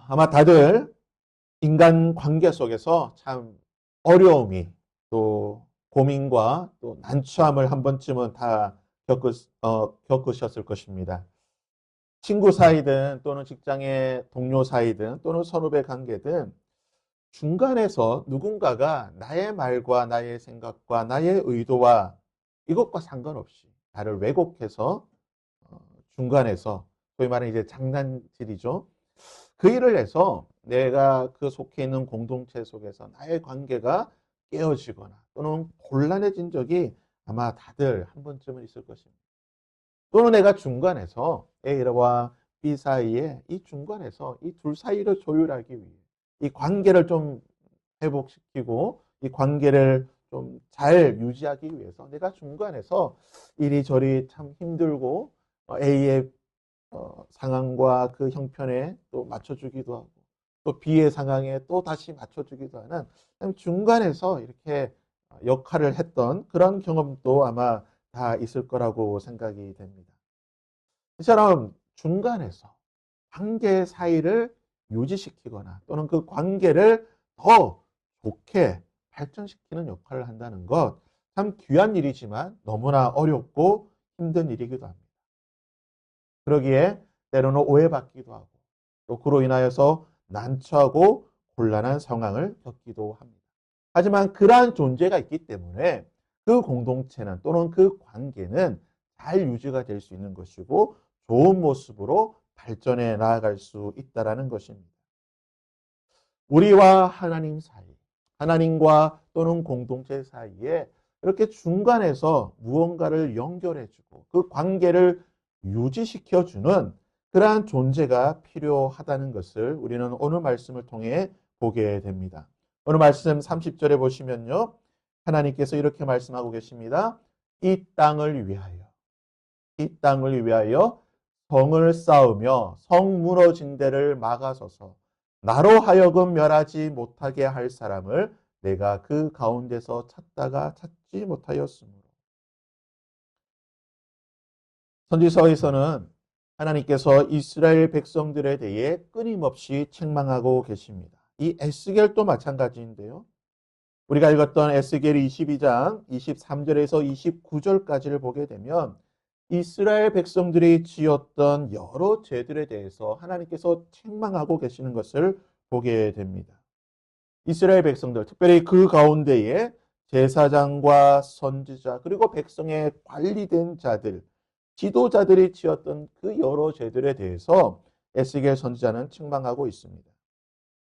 아마 다들 인간 관계 속에서 참 어려움이 또 고민과 또 난처함을 한 번쯤은 다 겪으셨을 것입니다. 친구 사이든 또는 직장의 동료 사이든 또는 선후배 관계든 중간에서 누군가가 나의 말과 나의 생각과 나의 의도와 이것과 상관없이 나를 왜곡해서 어, 중간에서 소위 말하는 이제 장난질이죠. 그 일을 해서 내가 그 속해 있는 공동체 속에서 나의 관계가 깨어지거나 또는 곤란해진 적이 아마 다들 한 번쯤은 있을 것입니다. 또는 내가 중간에서 A와 B 사이에 이 중간에서 이 둘 사이를 조율하기 위해 이 관계를 좀 회복시키고 이 관계를 좀 잘 유지하기 위해서 내가 중간에서 이리저리 참 힘들고 A의 상황과 그 형편에 또 맞춰주기도 하고 또 B의 상황에 또 다시 맞춰주기도 하는 중간에서 이렇게 역할을 했던 그런 경험도 아마 다 있을 거라고 생각이 됩니다. 이처럼 중간에서 관계 사이를 유지시키거나 또는 그 관계를 더 좋게 발전시키는 역할을 한다는 것, 참 귀한 일이지만 너무나 어렵고 힘든 일이기도 합니다. 그러기에 때로는 오해받기도 하고 또 그로 인하여서 난처하고 곤란한 상황을 겪기도 합니다. 하지만 그러한 존재가 있기 때문에 그 공동체는 또는 그 관계는 잘 유지가 될 수 있는 것이고 좋은 모습으로 발전해 나아갈 수 있다는 것입니다. 우리와 하나님 사이, 하나님과 또는 공동체 사이에 이렇게 중간에서 무언가를 연결해주고 그 관계를 유지시켜주는 그러한 존재가 필요하다는 것을 우리는 오늘 말씀을 통해 보게 됩니다. 오늘 말씀 30절에 보시면요. 하나님께서 이렇게 말씀하고 계십니다. 이 땅을 위하여, 이 땅을 위하여 성을 쌓으며 성 무너진 데를 막아서서 나로 하여금 멸하지 못하게 할 사람을 내가 그 가운데서 찾다가 찾지 못하였으므로. 선지서에서는 하나님께서 이스라엘 백성들에 대해 끊임없이 책망하고 계십니다. 이 에스겔도 마찬가지인데요. 우리가 읽었던 에스겔 22장 23절에서 29절까지를 보게 되면 이스라엘 백성들이 지었던 여러 죄들에 대해서 하나님께서 책망하고 계시는 것을 보게 됩니다. 이스라엘 백성들, 특별히 그 가운데에 제사장과 선지자 그리고 백성의 관리된 자들, 지도자들이 지었던 그 여러 죄들에 대해서 에스겔 선지자는 책망하고 있습니다.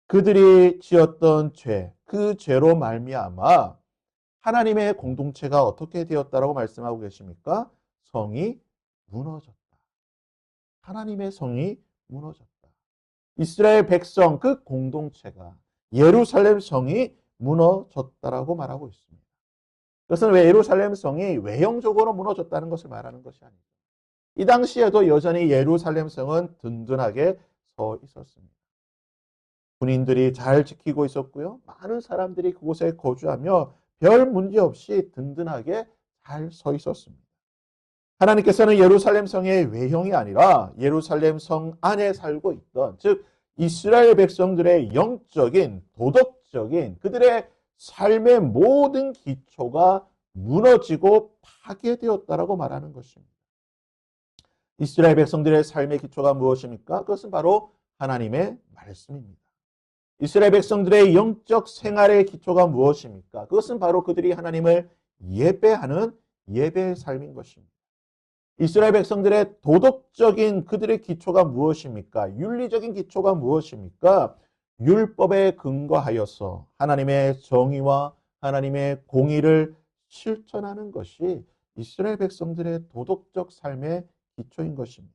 그들이 지었던 죄, 그 죄로 말미암아 하나님의 공동체가 어떻게 되었다라고 말씀하고 계십니까? 성이 무너졌다. 하나님의 성이 무너졌다. 이스라엘 백성 그 공동체가 예루살렘 성이 무너졌다라고 말하고 있습니다. 그것은 왜 예루살렘 성이 외형적으로 무너졌다는 것을 말하는 것이 아닙니다. 이 당시에도 여전히 예루살렘 성은 든든하게 서 있었습니다. 군인들이 잘 지키고 있었고요. 많은 사람들이 그곳에 거주하며 별 문제 없이 든든하게 잘 서 있었습니다. 하나님께서는 예루살렘 성의 외형이 아니라 예루살렘 성 안에 살고 있던, 즉 이스라엘 백성들의 영적인, 도덕적인 그들의 삶의 모든 기초가 무너지고 파괴되었다라고 말하는 것입니다. 이스라엘 백성들의 삶의 기초가 무엇입니까? 그것은 바로 하나님의 말씀입니다. 이스라엘 백성들의 영적 생활의 기초가 무엇입니까? 그것은 바로 그들이 하나님을 예배하는 예배의 삶인 것입니다. 이스라엘 백성들의 도덕적인 그들의 기초가 무엇입니까? 윤리적인 기초가 무엇입니까? 율법에 근거하여서 하나님의 정의와 하나님의 공의를 실천하는 것이 이스라엘 백성들의 도덕적 삶의 기초인 것입니다.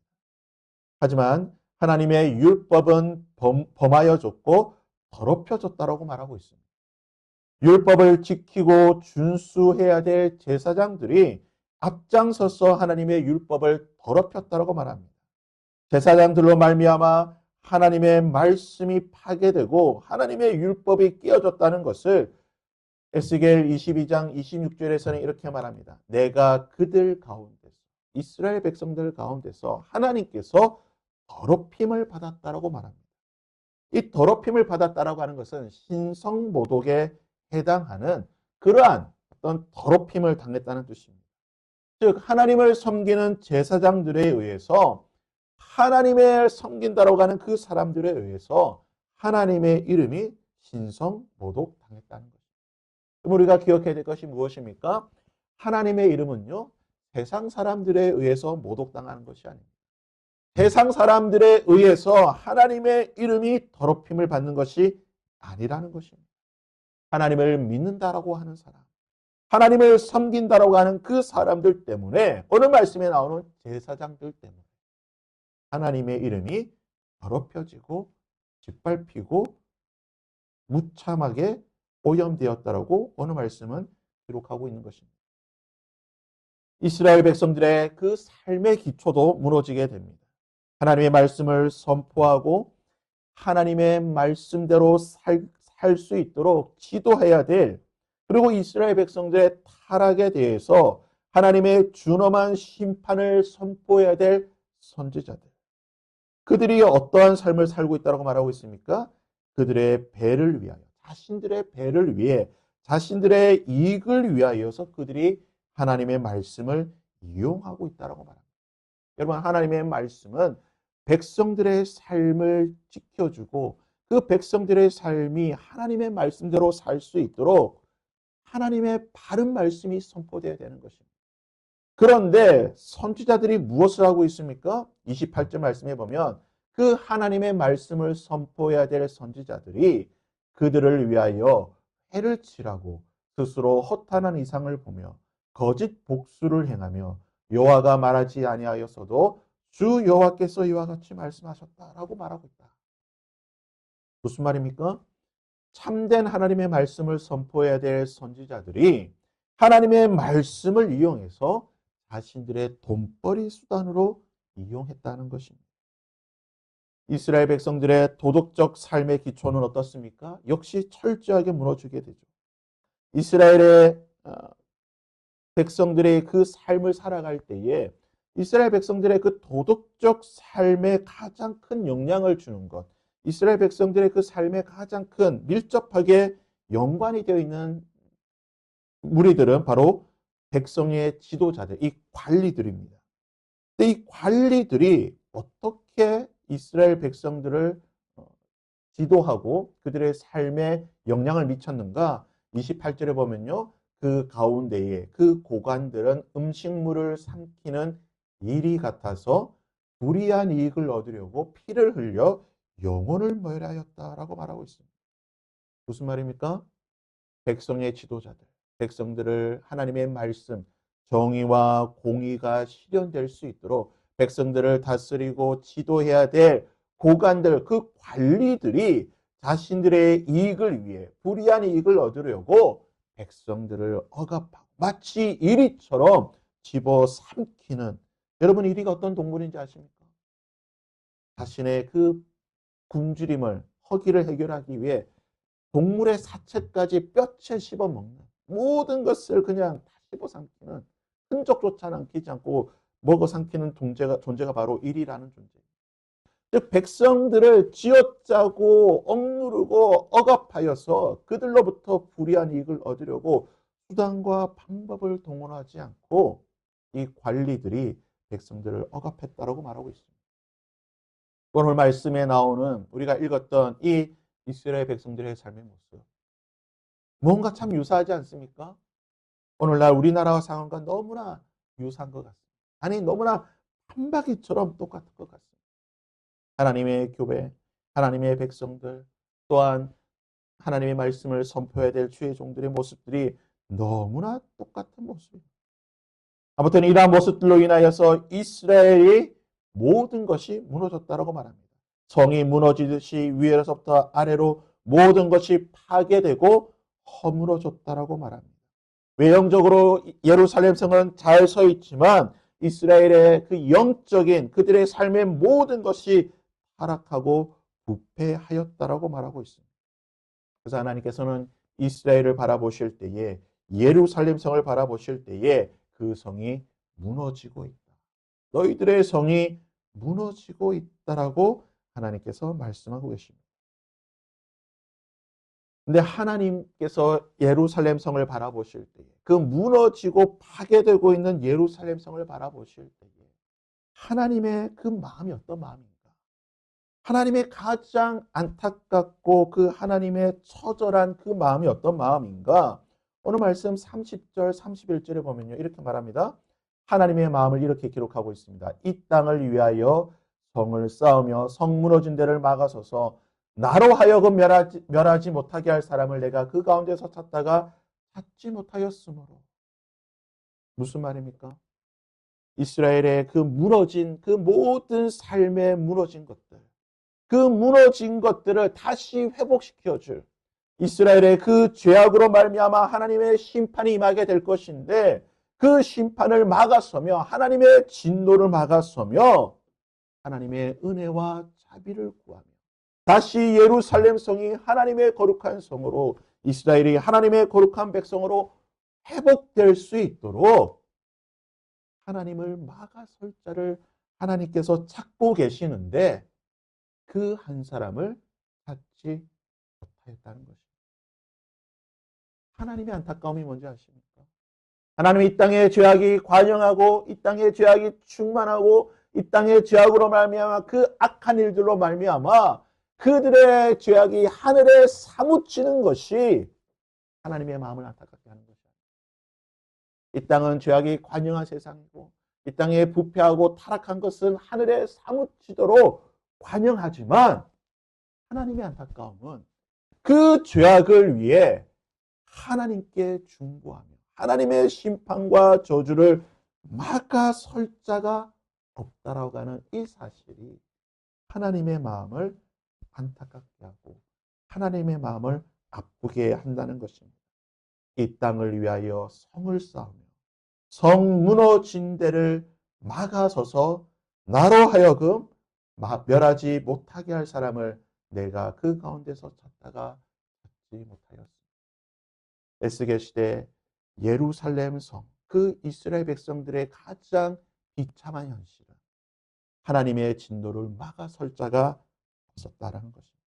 하지만 하나님의 율법은 범하여졌고 더럽혀졌다라고 말하고 있습니다. 율법을 지키고 준수해야 될 제사장들이 앞장서서 하나님의 율법을 더럽혔다라고 말합니다. 제사장들로 말미암아 하나님의 말씀이 파괴되고 하나님의 율법이 깨어졌다는 것을 에스겔 22장 26절에서는 이렇게 말합니다. 내가 그들 가운데서 이스라엘 백성들 가운데서 하나님께서 더럽힘을 받았다라고 말합니다. 이 더럽힘을 받았다라고 하는 것은 신성모독에 해당하는 그러한 어떤 더럽힘을 당했다는 뜻입니다. 즉 하나님을 섬기는 제사장들에 의해서 하나님을 섬긴다라고 하는 그 사람들에 의해서 하나님의 이름이 신성모독 당했다는 것입니다. 그럼 우리가 기억해야 될 것이 무엇입니까? 하나님의 이름은요, 세상 사람들에 의해서 모독당하는 것이 아닙니다. 세상 사람들에 의해서 하나님의 이름이 더럽힘을 받는 것이 아니라는 것입니다. 하나님을 믿는다라고 하는 사람, 하나님을 섬긴다라고 하는 그 사람들 때문에, 오늘 말씀에 나오는 제사장들 때문에 하나님의 이름이 더럽혀지고 짓밟히고 무참하게 오염되었다라고 오늘 말씀은 기록하고 있는 것입니다. 이스라엘 백성들의 그 삶의 기초도 무너지게 됩니다. 하나님의 말씀을 선포하고 하나님의 말씀대로 살 수 있도록 지도해야 될, 그리고 이스라엘 백성들의 타락에 대해서 하나님의 준엄한 심판을 선포해야 될 선지자들. 그들이 어떠한 삶을 살고 있다고 말하고 있습니까? 그들의 배를 위하여, 자신들의 배를 위해, 자신들의 이익을 위하여서 그들이 하나님의 말씀을 이용하고 있다고 말합니다. 여러분, 하나님의 말씀은 백성들의 삶을 지켜주고 그 백성들의 삶이 하나님의 말씀대로 살 수 있도록 하나님의 바른 말씀이 선포되어야 되는 것입니다. 그런데 선지자들이 무엇을 하고 있습니까? 28절 말씀에 보면 그 하나님의 말씀을 선포해야 될 선지자들이 그들을 위하여 해를 칠하고 스스로 허탄한 이상을 보며 거짓 복수를 행하며 여호와가 말하지 아니하였어도 주 여호와께서 이와 같이 말씀하셨다라고 말하고 있다. 무슨 말입니까? 참된 하나님의 말씀을 선포해야 될 선지자들이 하나님의 말씀을 이용해서 자신들의 돈벌이 수단으로 이용했다는 것입니다. 이스라엘 백성들의 도덕적 삶의 기초는 어떻습니까? 역시 철저하게 무너지게 되죠. 이스라엘의 백성들의 그 삶을 살아갈 때에 이스라엘 백성들의 그 도덕적 삶에 가장 큰 영향을 주는 것, 이스라엘 백성들의 그 삶에 가장 큰 밀접하게 연관이 되어 있는 무리들은 바로 백성의 지도자들, 이 관리들입니다. 근데 이 관리들이 어떻게 이스라엘 백성들을 지도하고 그들의 삶에 영향을 미쳤는가? 28절에 보면요. 그 가운데에 그 고관들은 음식물을 삼키는 일이 같아서 불의한 이익을 얻으려고 피를 흘려 영혼을 멸하였다라고 말하고 있습니다. 무슨 말입니까? 백성의 지도자들, 백성들을 하나님의 말씀, 정의와 공의가 실현될 수 있도록 백성들을 다스리고 지도해야 될 고관들, 그 관리들이 자신들의 이익을 위해 불의한 이익을 얻으려고 백성들을 억압하고 마치 이리처럼 집어삼키는, 여러분 이리가 어떤 동물인지 아십니까? 자신의 그 굶주림을, 허기를 해결하기 위해 동물의 사체까지 뼈채 씹어먹는, 모든 것을 그냥 다 씹어삼키는, 흔적조차 남기지 않고 먹어삼키는 존재가 바로 일이라는 존재입니다. 즉 백성들을 쥐어짜고 억누르고 억압하여서 그들로부터 불이한 이익을 얻으려고 수단과 방법을 동원하지 않고 이 관리들이 백성들을 억압했다라고 말하고 있습니다. 오늘 말씀에 나오는 우리가 읽었던 이 이스라엘 백성들의 삶의 모습, 뭔가 참 유사하지 않습니까? 오늘날 우리나라와 상황과 너무나 유사한 것 같습니다. 아니 너무나 한바퀴처럼 똑같은 것 같습니다. 하나님의 교회, 하나님의 백성들, 또한 하나님의 말씀을 선포해야 될 주의 종들의 모습들이 너무나 똑같은 모습입니다. 아무튼 이러한 모습들로 인하여서 이스라엘이 모든 것이 무너졌다고 말합니다. 성이 무너지듯이 위에서부터 아래로 모든 것이 파괴되고 허물어졌다고 말합니다. 외형적으로 예루살렘 성은 잘 서 있지만 이스라엘의 그 영적인 그들의 삶의 모든 것이 타락하고 부패하였다라고 말하고 있습니다. 그래서 하나님께서는 이스라엘을 바라보실 때에, 예루살렘 성을 바라보실 때에 그 성이 무너지고 있다. 너희들의 성이 무너지고 있다라고 하나님께서 말씀하고 계십니다. 근데 하나님께서 예루살렘 성을 바라보실 때에, 그 무너지고 파괴되고 있는 예루살렘 성을 바라보실 때에 하나님의 그 마음이 어떤 마음인가? 하나님의 가장 안타깝고 그 하나님의 처절한 그 마음이 어떤 마음인가? 오늘 말씀 30절, 31절에 보면요. 이렇게 말합니다. 하나님의 마음을 이렇게 기록하고 있습니다. 이 땅을 위하여 성을 쌓으며 성 무너진 데를 막아서서 나로 하여금 멸하지 못하게 할 사람을 내가 그 가운데서 찾다가 찾지 못하였으므로. 무슨 말입니까? 이스라엘의 그 무너진 그 모든 삶의 무너진 것들, 그 무너진 것들을 다시 회복시켜 줄 이스라엘의 그 죄악으로 말미암아 하나님의 심판이 임하게 될 것인데, 그 심판을 막아서며 하나님의 진노를 막아서며 하나님의 은혜와 자비를 구하며 다시 예루살렘 성이 하나님의 거룩한 성으로, 이스라엘이 하나님의 거룩한 백성으로 회복될 수 있도록 하나님을 막아설 자를 하나님께서 찾고 계시는데, 그 한 사람을 찾지 못하였다는 것입니다. 하나님의 안타까움이 뭔지 아십니까? 하나님이 이 땅의 죄악이 관영하고 이 땅의 죄악이 충만하고 이 땅의 죄악으로 말미암아 그 악한 일들로 말미암아 그들의 죄악이 하늘에 사무치는 것이 하나님의 마음을 안타깝게 하는 것이야. 이 땅은 죄악이 관영한 세상이고 이 땅에 부패하고 타락한 것은 하늘에 사무치도록 관영하지만, 하나님의 안타까움은 그 죄악을 위해 하나님께 중보하며 하나님의 심판과 저주를 막아설 자가 없다라고 하는 이 사실이 하나님의 마음을 안타깝게 하고 하나님의 마음을 아프게 한다는 것입니다. 이 땅을 위하여 성을 쌓으며 성 무너진 데를 막아서서 나로 하여금 멸하지 못하게 할 사람을 내가 그 가운데서 찾다가 찾지 못하였습니다. 에스겔 시대 예루살렘 성, 그 이스라엘 백성들의 가장 비참한 현실은 하나님의 진노를 막아설 자가 없었다라는 것입니다.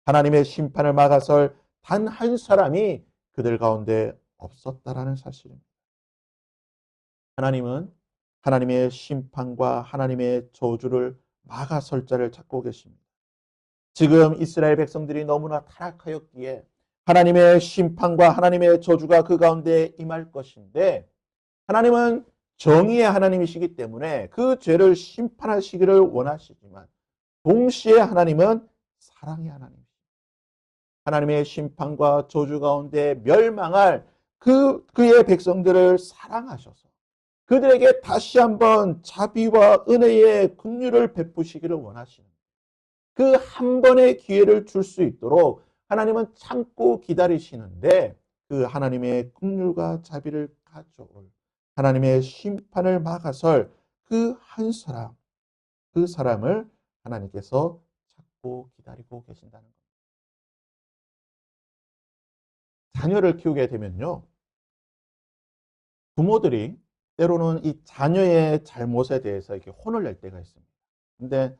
하나님의 심판을 막아설 단 한 사람이 그들 가운데 없었다라는 사실입니다. 하나님은 하나님의 심판과 하나님의 저주를 막아설 자를 찾고 계십니다. 지금 이스라엘 백성들이 너무나 타락하였기에 하나님의 심판과 하나님의 저주가 그 가운데 임할 것인데, 하나님은 정의의 하나님이시기 때문에 그 죄를 심판하시기를 원하시지만 동시에 하나님은 사랑의 하나님이십니다. 하나님의 심판과 저주 가운데 멸망할 그의 백성들을 사랑하셔서 그들에게 다시 한번 자비와 은혜의 긍휼을 베푸시기를 원하시는, 그 한 번의 기회를 줄 수 있도록 하나님은 참고 기다리시는데, 그 하나님의 긍휼과 자비를 가져올 하나님의 심판을 막아설 그 한 사람, 그 사람을 하나님께서 찾고 기다리고 계신다는 겁니다. 자녀를 키우게 되면요, 부모들이 때로는 이 자녀의 잘못에 대해서 이렇게 혼을 낼 때가 있습니다. 근데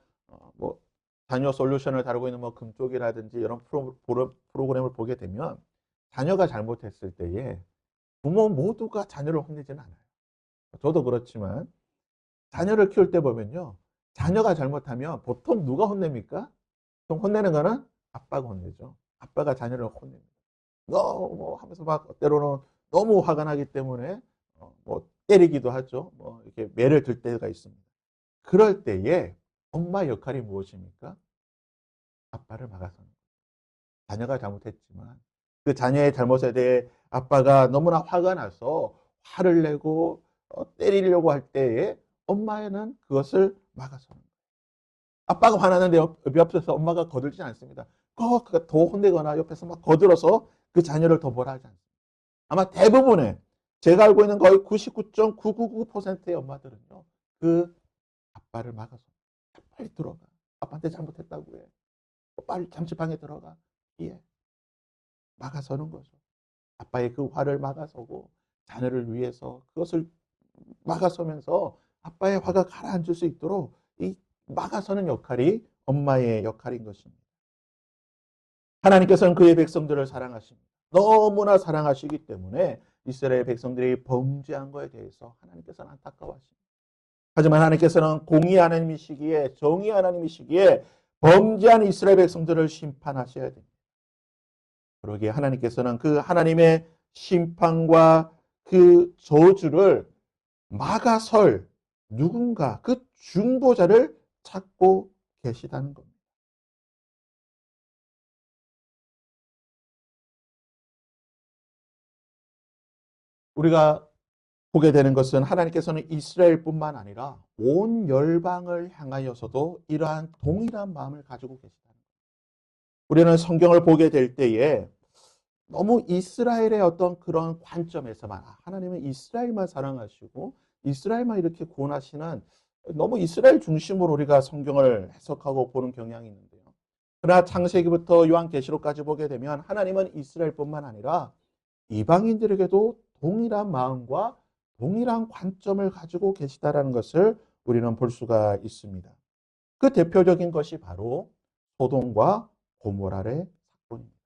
뭐 자녀 솔루션을 다루고 있는 뭐 금쪽이라든지 이런 프로그램을 보게 되면 자녀가 잘못했을 때에 부모 모두가 자녀를 혼내지는 않아요. 저도 그렇지만 자녀를 키울 때 보면요, 자녀가 잘못하면 보통 누가 혼냅니까? 보통 혼내는 거는 아빠가 혼내죠. 아빠가 자녀를 혼냅니다. 뭐 하면서 막 때로는 너무 화가 나기 때문에 뭐 때리기도 하죠. 뭐 이렇게 매를 들 때가 있습니다. 그럴 때에 엄마 역할이 무엇입니까? 아빠를 막아서는 거예요. 자녀가 잘못했지만 그 자녀의 잘못에 대해 아빠가 너무나 화가 나서 화를 내고 때리려고 할 때에 엄마는 그것을 막아서는 거예요. 아빠가 화나는데 옆에서 엄마가 거들지 않습니다. 더 혼내거나 옆에서 막 거들어서 그 자녀를 더 뭐라 하지 않습니다. 아마 대부분의, 제가 알고 있는 거의 99.999%의 엄마들은요, 그 아빠를 막아서 빨리 들어가. 아빠한테 잘못했다고 해. 빨리 잠시방에 들어가. 예. 막아서는 거죠. 아빠의 그 화를 막아서고 자녀를 위해서 그것을 막아서면서 아빠의 화가 가라앉을 수 있도록 이 막아서는 역할이 엄마의 역할인 것입니다. 하나님께서는 그의 백성들을 사랑하십니다. 너무나 사랑하시기 때문에 이스라엘 백성들이 범죄한 것에 대해서 하나님께서는 안타까워하십니다. 하지만 하나님께서는 공의 하나님이시기에, 정의 하나님이시기에 범죄한 이스라엘 백성들을 심판하셔야 됩니다. 그러기에 하나님께서는 그 하나님의 심판과 그 저주를 막아설 누군가, 그 중보자를 찾고 계시다는 겁니다. 우리가 보게 되는 것은 하나님께서는 이스라엘뿐만 아니라 온 열방을 향하여서도 이러한 동일한 마음을 가지고 계시다는 겁니다. 우리는 성경을 보게 될 때에 너무 이스라엘의 어떤 그런 관점에서만, 하나님은 이스라엘만 사랑하시고 이스라엘만 이렇게 구원하시는, 너무 이스라엘 중심으로 우리가 성경을 해석하고 보는 경향이 있는데요. 그러나 창세기부터 요한계시록까지 보게 되면 하나님은 이스라엘뿐만 아니라 이방인들에게도 동일한 마음과 동일한 관점을 가지고 계시다라는 것을 우리는 볼 수가 있습니다. 그 대표적인 것이 바로 소돔과 고모라의 사건입니다.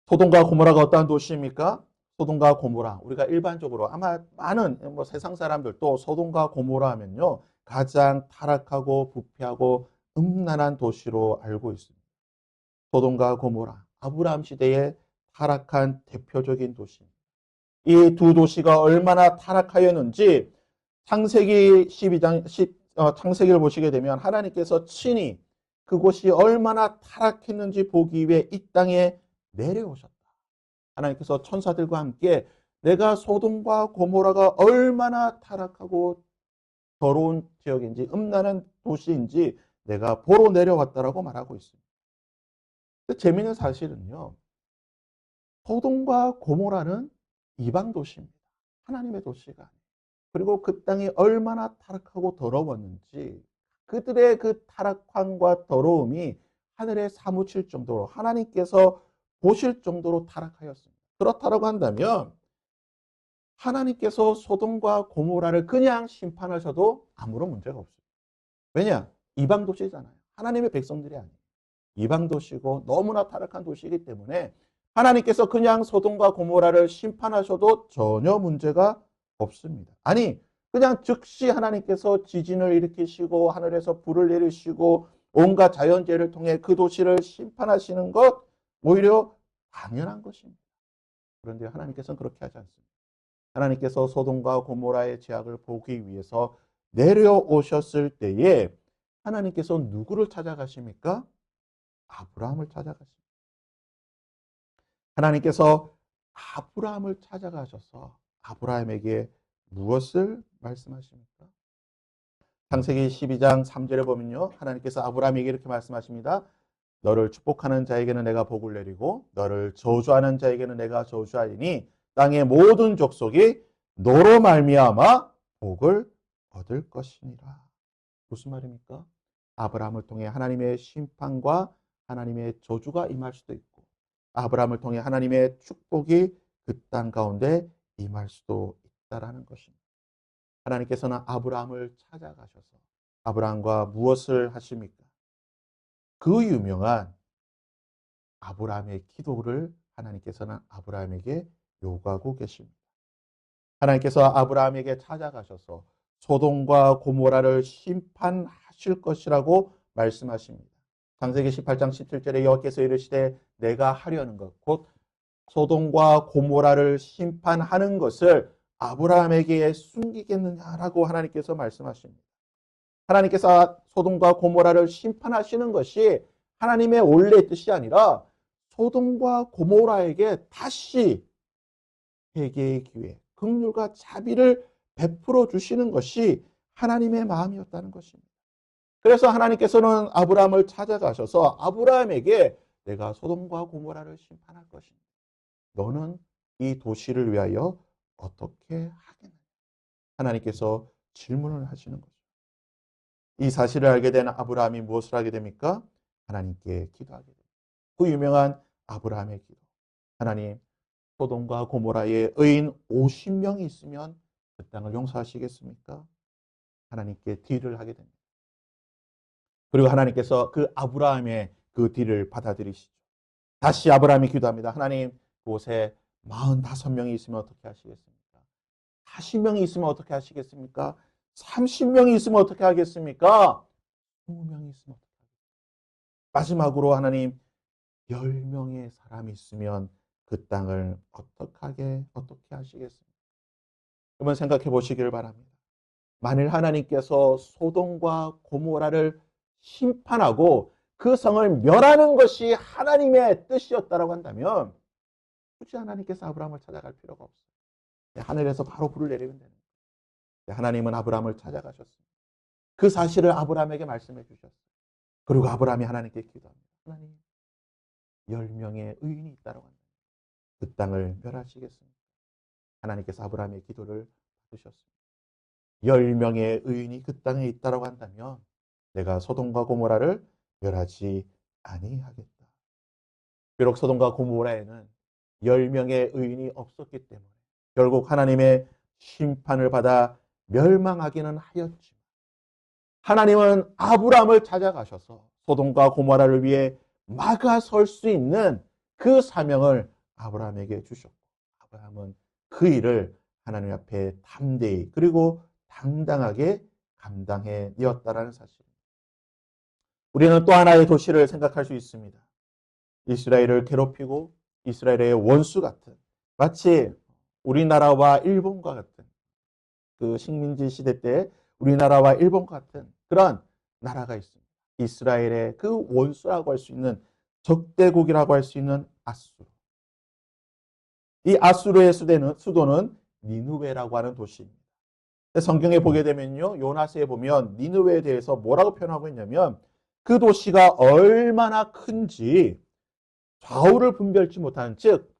소돔과 고모라가 어떠한 도시입니까? 소돔과 고모라. 우리가 일반적으로 아마 많은 세상 사람들도 소돔과 고모라 하면요, 가장 타락하고 부패하고 음란한 도시로 알고 있습니다. 소돔과 고모라. 아브라함 시대의 타락한 대표적인 도시입니다. 이 두 도시가 얼마나 타락하였는지 창세기 12장 창세기를 보시게 되면 하나님께서 친히 그곳이 얼마나 타락했는지 보기 위해 이 땅에 내려오셨다. 하나님께서 천사들과 함께 내가 소돔과 고모라가 얼마나 타락하고 더러운 지역인지, 음란한 도시인지 내가 보러 내려왔다라고 말하고 있습니다. 근데 재미있는 사실은요, 소돔과 고모라는 이방 도시입니다. 하나님의 도시가 아니에요. 그리고 그 땅이 얼마나 타락하고 더러웠는지, 그들의 그 타락함과 더러움이 하늘에 사무칠 정도로, 하나님께서 보실 정도로 타락하였습니다. 그렇다고 한다면 하나님께서 소돔과 고모라를 그냥 심판하셔도 아무런 문제가 없습니다. 왜냐? 이방 도시잖아요. 하나님의 백성들이 아니에요. 이방 도시고 너무나 타락한 도시이기 때문에 하나님께서 그냥 소돔과 고모라를 심판하셔도 전혀 문제가 없습니다. 아니, 그냥 즉시 하나님께서 지진을 일으키시고 하늘에서 불을 내리시고 온갖 자연재해를 통해 그 도시를 심판하시는 것, 오히려 당연한 것입니다. 그런데 하나님께서는 그렇게 하지 않습니다. 하나님께서 소돔과 고모라의 죄악을 보기 위해서 내려오셨을 때에 하나님께서 누구를 찾아가십니까? 아브라함을 찾아가십니다. 하나님께서 아브라함을 찾아가셔서 아브라함에게 무엇을 말씀하십니까? 창세기 12장 3절에 보면요, 하나님께서 아브라함에게 이렇게 말씀하십니다. 너를 축복하는 자에게는 내가 복을 내리고 너를 저주하는 자에게는 내가 저주하리니 땅의 모든 족속이 너로 말미암아 복을 얻을 것이니라. 무슨 말입니까? 아브라함을 통해 하나님의 심판과 하나님의 저주가 임할 수도 있고, 아브라함을 통해 하나님의 축복이 그 땅 가운데 임할 수도 있다라는 것입니다. 하나님께서는 아브라함을 찾아가셔서 아브라함과 무엇을 하십니까? 그 유명한 아브라함의 기도를 하나님께서는 아브라함에게 요구하고 계십니다. 하나님께서 아브라함에게 찾아가셔서 소돔과 고모라를 심판하실 것이라고 말씀하십니다. 창세기 18장 17절에 여호와께서 이르시되 내가 하려는 것, 곧 소돔과 고모라를 심판하는 것을 아브라함에게 숨기겠느냐라고 하나님께서 말씀하십니다. 하나님께서 소돔과 고모라를 심판하시는 것이 하나님의 원래 뜻이 아니라 소돔과 고모라에게 다시 회개의 기회, 긍휼과 자비를 베풀어 주시는 것이 하나님의 마음이었다는 것입니다. 그래서 하나님께서는 아브라함을 찾아가셔서 아브라함에게 내가 소돔과 고모라를 심판할 것입니다. 너는 이 도시를 위하여 어떻게 하겠느냐? 하나님께서 질문을 하시는 거죠. 이 사실을 알게 된 아브라함이 무엇을 하게 됩니까? 하나님께 기도하게 됩니다. 그 유명한 아브라함의 기도. 하나님, 소돔과 고모라에 의인 50명이 있으면 그 땅을 용서하시겠습니까? 하나님께 딜을 하게 됩니다. 그리고 하나님께서 그 아브라함의 그 뒤를 받아들이시죠. 다시 아브라함이 기도합니다. 하나님, 그곳에 45명이 있으면 어떻게 하시겠습니까? 40명이 있으면 어떻게 하시겠습니까? 30명이 있으면 어떻게 하겠습니까? 20명이 있으면 어떻게 하겠습니까? 마지막으로 하나님, 10명의 사람이 있으면 그 땅을 어떻게 하시겠습니까? 한번 생각해 보시기를 바랍니다. 만일 하나님께서 소돔과 고모라를 심판하고 그 성을 멸하는 것이 하나님의 뜻이었다고 한다면 굳이 하나님께서 아브라함을 찾아갈 필요가 없어요. 하늘에서 바로 불을 내리면 되는 거예요. 하나님은 아브라함을 찾아가셨습니다. 그 사실을 아브라함에게 말씀해 주셨어요. 그리고 아브라함이 하나님께 기도합니다. 하나님, 10명의 의인이 있다고 한다면 그 땅을 멸하시겠습니까? 하나님께서 아브라함의 기도를 받으셨습니다. 10명의 의인이 그 땅에 있다고 한다면 내가 소돔과 고모라를 멸하지 아니하겠다. 비록 소돔과 고모라에는 10명의 의인이 없었기 때문에 결국 하나님의 심판을 받아 멸망하기는 하였지만 하나님은 아브라함을 찾아가셔서 소돔과 고모라를 위해 막아설 수 있는 그 사명을 아브라함에게 주셨고 아브라함은 그 일을 하나님 앞에 담대히 그리고 당당하게 감당해내었다라는 사실입니다. 우리는 또 하나의 도시를 생각할 수 있습니다. 이스라엘을 괴롭히고 이스라엘의 원수 같은 마치 우리나라와 일본과 같은 그 식민지 시대 때 우리나라와 일본과 같은 그런 나라가 있습니다. 이스라엘의 그 원수라고 할 수 있는 적대국이라고 할 수 있는 아수르. 이 아수르의 수도는 니느웨라고 하는 도시입니다. 성경에 보게 되면요. 요나스에 보면 니느웨에 대해서 뭐라고 표현하고 있냐면 그 도시가 얼마나 큰지 좌우를 분별치 못하는 즉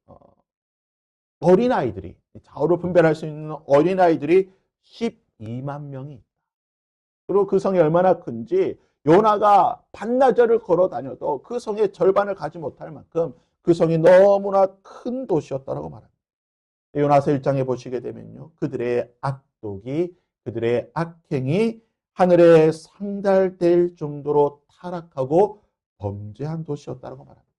어린아이들이 좌우를 분별할 수 있는 어린아이들이 12만 명이 있다. 그리고 그 성이 얼마나 큰지 요나가 반나절을 걸어 다녀도 그 성의 절반을 가지 못할 만큼 그 성이 너무나 큰 도시였다고 말합니다. 요나서 1장에 보시게 되면요. 그들의 악독이 그들의 악행이 하늘에 상달될 정도로 타락하고 범죄한 도시였다고 말합니다.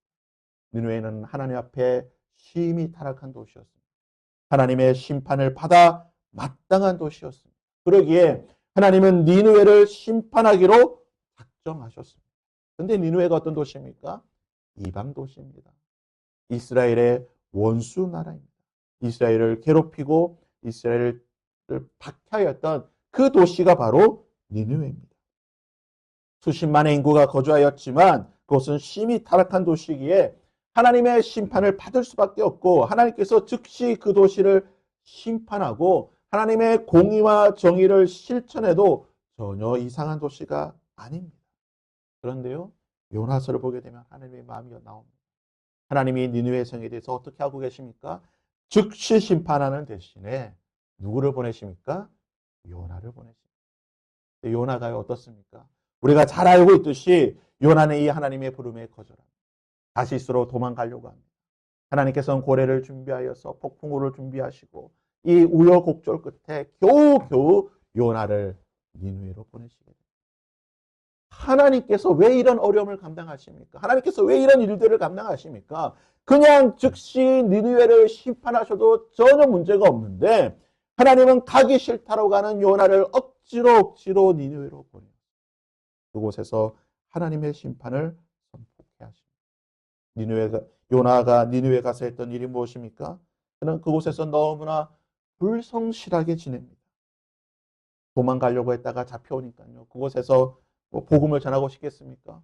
니느웨는 하나님 앞에 심히 타락한 도시였습니다. 하나님의 심판을 받아 마땅한 도시였습니다. 그러기에 하나님은 니느웨를 심판하기로 작정하셨습니다. 그런데 니느웨가 어떤 도시입니까? 이방 도시입니다. 이스라엘의 원수 나라입니다. 이스라엘을 괴롭히고 이스라엘을 박해하였던 그 도시가 바로 니느웨입니다. 수십만의 인구가 거주하였지만 그것은 심히 타락한 도시기에 하나님의 심판을 받을 수밖에 없고 하나님께서 즉시 그 도시를 심판하고 하나님의 공의와 정의를 실천해도 전혀 이상한 도시가 아닙니다. 그런데요. 요나서를 보게 되면 하나님의 마음이 나옵니다. 하나님이 니느웨 성에 대해서 어떻게 하고 계십니까? 즉시 심판하는 대신에 누구를 보내십니까? 요나를 보내십니다. 요나가 어떻습니까? 우리가 잘 알고 있듯이 요나는 이 하나님의 부름에 거절합니다. 다시스로 도망가려고 합니다. 하나님께서는 고래를 준비하여서 폭풍우를 준비하시고 이 우여곡절 끝에 겨우겨우 요나를 니느웨로 보내시게 됩니다. 하나님께서 왜 이런 어려움을 감당하십니까? 하나님께서 왜 이런 일들을 감당하십니까? 그냥 즉시 니느웨를 심판하셔도 전혀 문제가 없는데 하나님은 가기 싫다고 하는 요나를 억지로 니느웨로 보내요. 그곳에서 하나님의 심판을 선포케 하십니다. 요나가 니느웨 가서 했던 일이 무엇입니까? 그는 그곳에서 너무나 불성실하게 지냅니다. 도망가려고 했다가 잡혀오니까요. 그곳에서 복음을 전하고 싶겠습니까?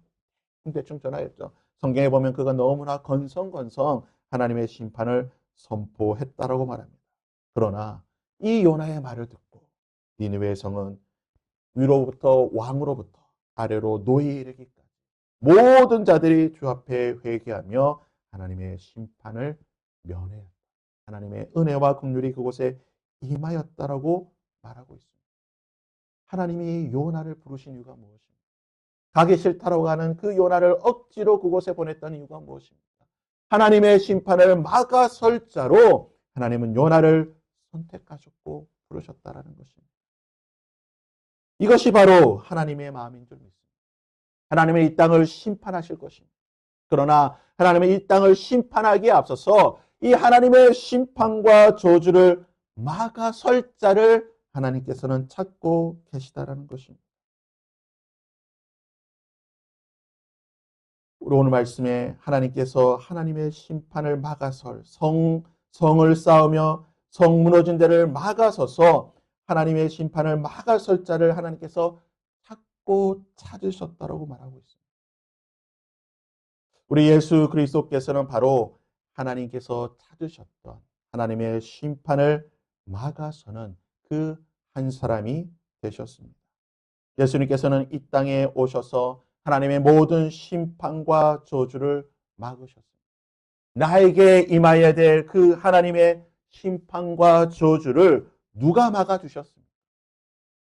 대충 전하였죠. 성경에 보면 그가 너무나 건성건성 하나님의 심판을 선포했다라고 말합니다. 그러나 이 요나의 말을 듣고 니느웨 성은 위로부터 왕으로부터 아래로 노예에 이르기까지 모든 자들이 주 앞에 회개하며 하나님의 심판을 면했다. 하나님의 은혜와 긍휼이 그곳에 임하였다라고 말하고 있습니다. 하나님이 요나를 부르신 이유가 무엇입니까? 가기 싫다라고 하는 그 요나를 억지로 그곳에 보냈던 이유가 무엇입니까? 하나님의 심판을 막아설 자로 하나님은 요나를 선택하셨고 부르셨다라는 것입니다. 이것이 바로 하나님의 마음인 줄 믿습니다. 하나님의 이 땅을 심판하실 것입니다. 그러나 하나님의 이 땅을 심판하기에 앞서서 이 하나님의 심판과 저주를 막아설 자를 하나님께서는 찾고 계시다라는 것입니다. 우리 오늘 말씀에 하나님께서 하나님의 심판을 막아설 성을 쌓으며 성 무너진 데를 막아서서 하나님의 심판을 막아설 자를 하나님께서 찾고 찾으셨다라고 말하고 있습니다. 우리 예수 그리스도께서는 바로 하나님께서 찾으셨던 하나님의 심판을 막아서는 그 한 사람이 되셨습니다. 예수님께서는 이 땅에 오셔서 하나님의 모든 심판과 저주를 막으셨습니다. 나에게 임하여야 될 그 하나님의 심판과 저주를 누가 막아주셨습니까?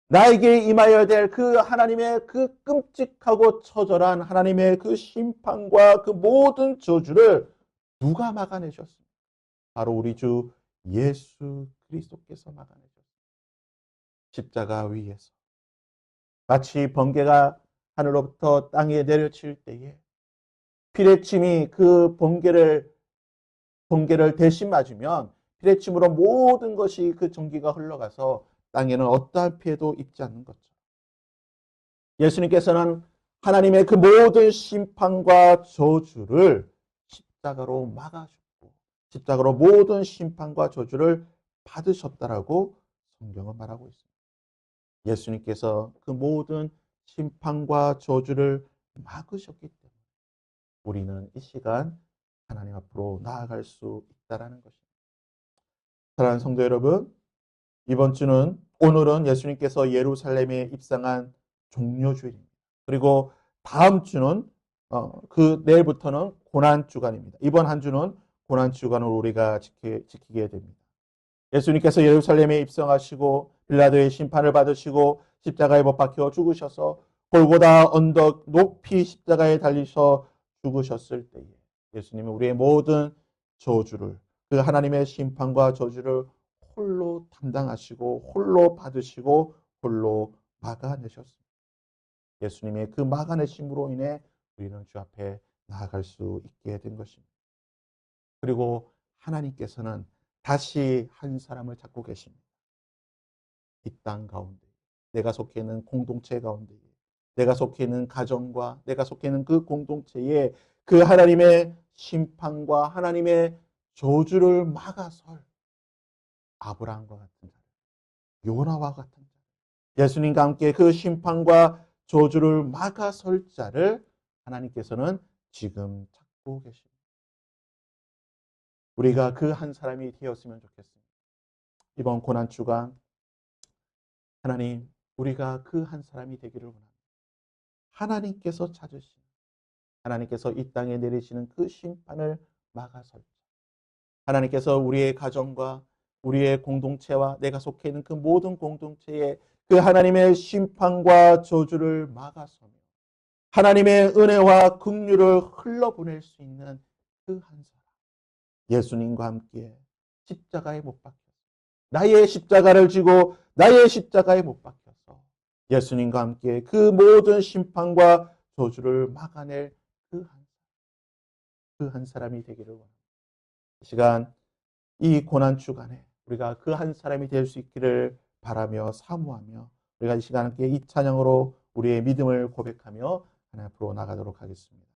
나에게 임하여야 될 그 하나님의 그 끔찍하고 처절한 하나님의 그 심판과 그 모든 저주를 누가 막아내셨습니까? 바로 우리 주 예수 그리스도께서 막아내셨습니다. 십자가 위에서 마치 번개가 하늘로부터 땅에 내려칠 때에 피레침이 그 번개를 대신 맞으면 피레침으로 모든 것이 그 전기가 흘러가서 땅에는 어떠한 피해도 입지 않는 것처럼 예수님께서는 하나님의 그 모든 심판과 저주를 십자가로 막아주고 십자가로 모든 심판과 저주를 받으셨다라고 성경은 말하고 있습니다. 예수님께서 그 모든 심판과 저주를 막으셨기 때문에 우리는 이 시간 하나님 앞으로 나아갈 수 있다라는 것입니다. 사랑하는 성도 여러분, 오늘은 예수님께서 예루살렘에 입성한 종료주일입니다. 그리고 다음 주는 내일부터는 고난 주간입니다. 이번 한 주는 고난 주간을 우리가 지키게 됩니다. 예수님께서 예루살렘에 입성하시고 빌라도의 심판을 받으시고 십자가에 못 박혀 죽으셔서 골고다 언덕 높이 십자가에 달리셔 죽으셨을 때에 예수님은 우리의 모든 저주를 그 하나님의 심판과 저주를 홀로 담당하시고 홀로 받으시고 홀로 막아내셨습니다. 예수님의 그 막아내심으로 인해 우리는 주 앞에 나아갈 수 있게 된 것입니다. 그리고 하나님께서는 다시 한 사람을 찾고 계십니다. 이 땅 가운데, 내가 속해 있는 공동체 가운데, 내가 속해 있는 가정과 내가 속해 있는 그 공동체에 그 하나님의 심판과 하나님의 저주를 막아설 아브라함과 같은 자, 요나와 같은 자, 예수님과 함께 그 심판과 저주를 막아설 자를 하나님께서는 지금 찾고 계십니다. 우리가 그 한 사람이 되었으면 좋겠습니다. 이번 고난주간 하나님, 우리가 그 한 사람이 되기를 원합니다. 하나님께서 찾으신, 하나님께서 이 땅에 내리시는 그 심판을 막아설 자, 하나님께서 우리의 가정과 우리의 공동체와 내가 속해 있는 그 모든 공동체에 그 하나님의 심판과 저주를 막아서며 하나님의 은혜와 긍휼을 흘러보낼 수 있는 그 한 사람, 예수님과 함께 십자가에 못 박혀 나의 십자가를 지고 나의 십자가에 못 박혀서 예수님과 함께 그 모든 심판과 저주를 막아낼 그 한 사람이 되기를 원합니다. 이 시간 이 고난 주간에 우리가 그 한 사람이 될 수 있기를 바라며 사모하며 우리가 이 시간 함께 이 찬양으로 우리의 믿음을 고백하며 하나님 앞으로 나가도록 하겠습니다.